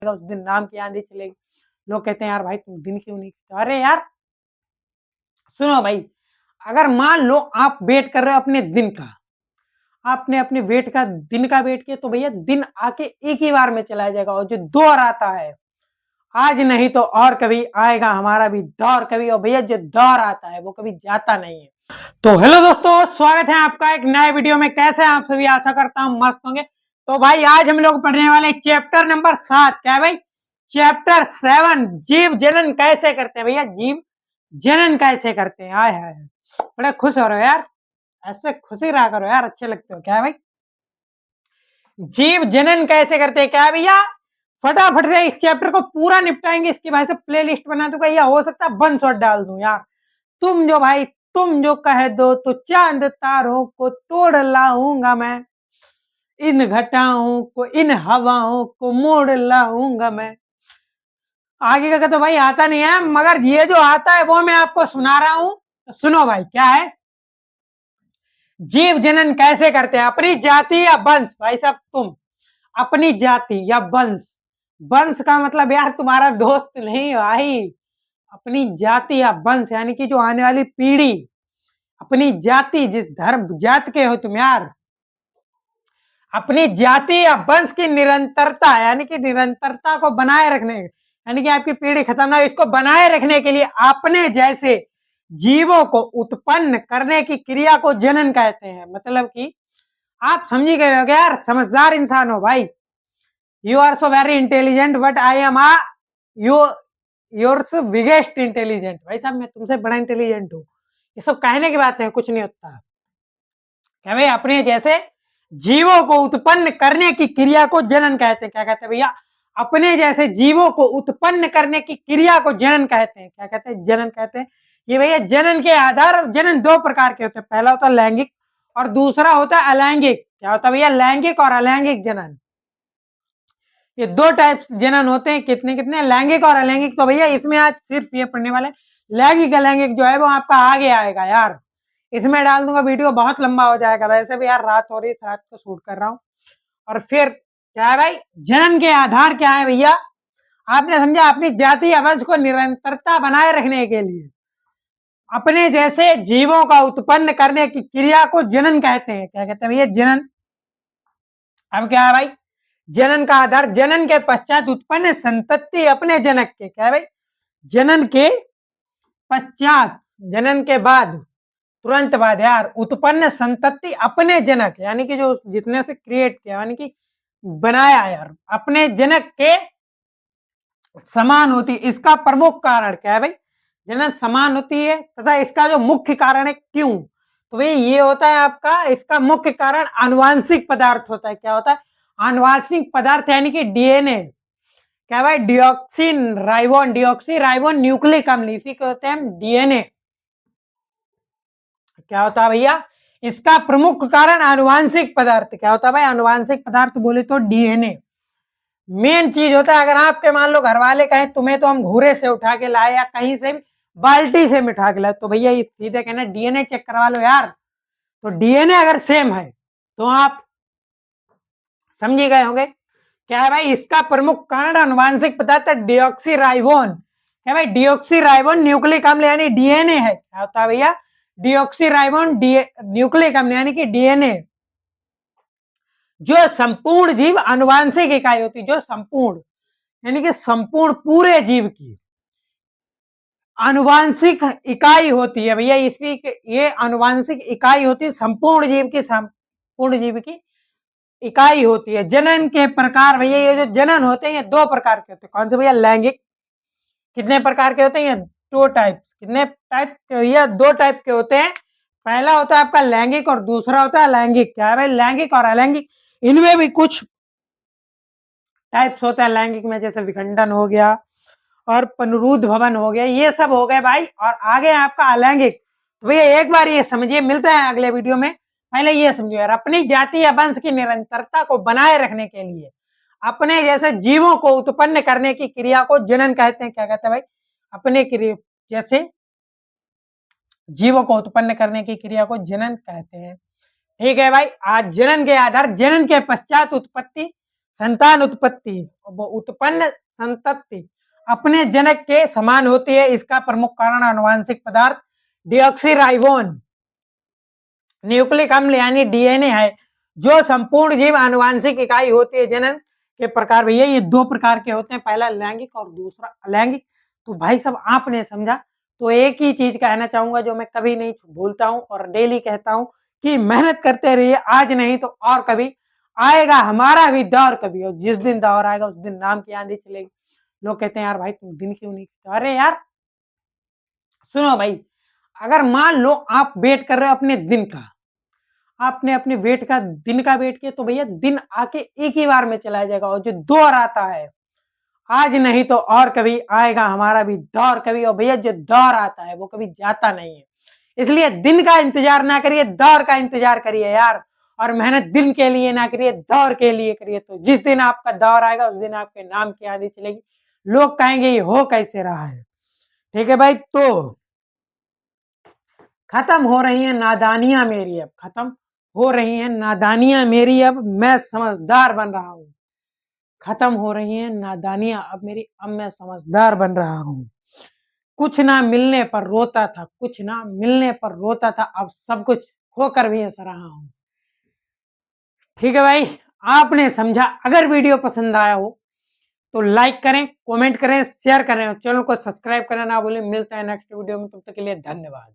उस दिन नाम की आंधी चलेगी। लोग कहते हैं यार भाई तुम दिन क्यों नहीं कहते? अरे यार सुनो भाई, अगर मान लो आप वेट कर रहे हो अपने दिन का, आपने अपने वेट का दिन का वेट किया तो भैया दिन आके एक ही बार में चला जाएगा। और जो दौर आता है आज नहीं तो और कभी आएगा हमारा भी दौर कभी, और भैया जो दौर आता है वो कभी जाता नहीं है। तो हेलो दोस्तों, स्वागत है आपका एक नए वीडियो में। कैसे हैं आप सभी? आशा करता हूं मस्त होंगे। तो भाई आज हम लोग पढ़ने वाले चैप्टर नंबर 7। क्या है भाई? चैप्टर 7, जीव जनन कैसे करते हैं। भैया जीव जनन कैसे करते हैं? आय हाय, बड़े खुश हो रहे हो यार, ऐसे खुशी रहा करो यार, अच्छे लगते हो। क्या है भाई? जीव जनन कैसे करते हैं। क्या है भैया? फटाफट से इस चैप्टर को पूरा निपटाएंगे। इसकी भाई से प्ले लिस्ट बना दूंगा, या हो सकता है वन शॉट डाल दूं यार। तुम जो कह दो तो चांद तारों को तोड़ लाऊंगा मैं, इन घटाओं को इन हवाओं को मोड़ लाऊंगा मैं। आगे का तो भाई आता नहीं है, मगर ये जो आता है वो मैं आपको सुना रहा हूं। तो सुनो भाई, क्या है? जीव जनन कैसे करते हैं? अपनी जाति या वंश। भाई साहब तुम अपनी जाति या वंश, वंश का मतलब यार तुम्हारा दोस्त नहीं भाई, अपनी जाति या वंश यानी कि जो आने वाली पीढ़ी, अपनी जाति, जिस धर्म जात के हो तुम यार, अपनी जाति या वंश की निरंतरता यानी कि निरंतरता को बनाए रखने, यानी कि आपकी पीढ़ी खत्म ना, इसको बनाए रखने के लिए अपने जैसे जीवों को उत्पन्न करने की क्रिया को जनन कहते हैं। मतलब कि आप समझी गए हो यार, समझदार इंसान हो भाई। You are so very intelligent but I am you your biggest intelligent. भाई साहब मैं तुमसे बड़ा इंटेलिजेंट हूँ। ये सब कहने की बात है, कुछ नहीं होता। क्या भाई? अपने जैसे जीवों को उत्पन्न करने की क्रिया को जनन कहते हैं। क्या कहते हैं भैया? अपने जैसे जीवों को उत्पन्न करने की क्रिया को जनन कहते हैं। क्या कहते हैं? जनन कहते हैं। ये भैया जनन के आधार, जनन दो प्रकार के होते हैं। पहला होता है लैंगिक और दूसरा होता है अलैंगिक। क्या होता है भैया? लैंगिक और अलैंगिक जनन, ये दो टाइप्स जनन होते हैं। कितने कितने? लैंगिक और अलैंगिक। तो भैया इसमें आज सिर्फ ये पढ़ने वाले। लैंगिक अलैंगिक जो है वो आपका आगे आएगा यार, इसमें डाल दूंगा वीडियो, बहुत लंबा हो जाएगा। वैसे भी यार रात हो रही है, रात को शूट कर रहा हूँ। और फिर क्या है भाई? जनन के आधार क्या है भैया? आपने समझा? अपनी जाति वंश को निरंतरता बनाए रखने के लिए अपने जैसे जीवों का उत्पन्न करने की क्रिया को जनन कहते हैं। क्या कहते हैं भैया? जनन। अब क्या है भाई? जनन का आधार, जनन के पश्चात उत्पन्न संतति अपने जनक के। क्या है भाई? जनन के पश्चात, जनन के बाद, तुरंत बाद यार, उत्पन्न संतति अपने जनक, यानी कि जो जितने से क्रिएट किया, यानी कि बनाया यार, अपने जनक के समान होती। इसका प्रमुख कारण क्या है भाई? जनन समान होती है, तथा इसका जो मुख्य कारण है क्यों, तो भाई ये होता है आपका, इसका मुख्य कारण आनुवांशिक पदार्थ होता है। क्या होता है? आनुवांशिक पदार्थ यानी कि डीएनए। क्या भाई? डिऑक्सी राइबोन न्यूक्लिक अम्ल, इसी को होते हैं डीएनए। क्या होता है भैया? इसका प्रमुख कारण आनुवांशिक पदार्थ। क्या होता है भाई? आनुवांशिक पदार्थ बोले तो डीएनए मेन चीज होता है। अगर आपके मान लो घर वाले कहें तुम्हें तो हम घूरे से उठा के लाए या कहीं से बाल्टी से उठा के लाए, तो भैया ये सीधे कहना डीएनए चेक करवा लो यार। तो डीएनए अगर सेम है तो आप समझे गए होंगे। क्या है भाई? इसका प्रमुख कारण आनुवांशिक पदार्थ डिऑक्सीराइबोन। क्या भाई? डिऑक्सीराइबोन न्यूक्लिक अम्ल यानी डीएनए है। क्या होता है भैया? डिऑक्सीराइबोन न्यूक्लिक अम्ल यानी कि डीएनए, जो संपूर्ण जीव आनुवांशिक इकाई होती है, जो संपूर्ण यानी कि संपूर्ण पूरे जीव की आनुवांशिक इकाई होती है भैया। इसी के ये आनुवांशिक इकाई होती है, संपूर्ण जीव की, संपूर्ण जीव की इकाई होती है। जनन के प्रकार भैया, ये जो जनन होते हैं ये दो प्रकार के होते हैं। कौन से भैया? लैंगिक। कितने प्रकार के होते हैं? ये दो टाइप्स। कितने टाइप के भैया? दो टाइप के होते हैं। पहला होता है आपका लैंगिक और दूसरा होता है अलैंगिक। क्या है भाई? लैंगिक और अलैंगिक, इनमें भी कुछ टाइप्स होता है। लैंगिक में जैसे विखंडन हो गया और पुनरुद्ध भवन हो गया, ये सब हो गए भाई। और आगे आपका अलैंगिक। तो भैया एक बार ये समझिए, मिलता है अगले वीडियो में। पहले ये समझो यार, अपनी जाति या वंश की निरंतरता को बनाए रखने के लिए अपने जैसे जीवों को उत्पन्न करने की क्रिया को जनन कहते हैं। क्या कहते हैं भाई? अपने क्रिया जैसे जीवों को उत्पन्न करने की क्रिया को जनन कहते हैं। ठीक है भाई। आज जनन के आधार, जनन के पश्चात उत्पत्ति संतान उत्पत्ति, वो उत्पन्न संतति अपने जनक के समान होती है। इसका प्रमुख कारण आनुवांशिक पदार्थ डीऑक्सीराइबोन न्यूक्लिक अम्ल यानी डीएनए है, जो संपूर्ण जीव आनुवांशिक इकाई होती है। जनन के प्रकार भैया ये दो प्रकार के होते हैं, पहला लैंगिक और दूसरा अलैंगिक। तो भाई सब आपने समझा। तो एक ही चीज कहना चाहूंगा जो मैं कभी नहीं भूलता हूं और डेली कहता हूं कि मेहनत करते रहिए, आज नहीं तो और कभी आएगा हमारा भी दौर कभी, और जिस दिन दौर आएगा उस दिन नाम की आंधी चलेगी। लोग कहते हैं यार भाई तुम दिन क्यों नहीं कहते? अरे यार सुनो भाई, अगर मान लो आप वेट कर रहे हो अपने दिन का, आपने अपने वेट का दिन का वेट किया, तो भैया दिन आके एक ही बार में चला जाएगा। और जो दौर आता है आज नहीं तो और कभी आएगा हमारा भी दौर कभी, और भैया जो दौर आता है वो कभी जाता नहीं है। इसलिए दिन का इंतजार ना करिए, दौर का इंतजार करिए यार। और मेहनत दिन के लिए ना करिए, दौर के लिए करिए। तो जिस दिन आपका दौर आएगा उस दिन आपके नाम की आंधी चलेगी, लोग कहेंगे ये हो कैसे रहा है। ठीक है भाई, तो खत्म हो रही है नादानियां मेरी, अब खत्म हो रही है नादानियां मेरी, अब मैं समझदार बन रहा हूं। खत्म हो रही है नादानियां अब मेरी, अब मैं समझदार बन रहा हूं। कुछ ना मिलने पर रोता था, कुछ ना मिलने पर रोता था, अब सब कुछ खोकर भी हंस रहा हूं। ठीक है भाई, आपने समझा। अगर वीडियो पसंद आया हो तो लाइक करें, कमेंट करें, शेयर करें, चैनल को सब्सक्राइब करना ना भूलें। मिलते हैं नेक्स्ट वीडियो में, तब तक के लिए धन्यवाद।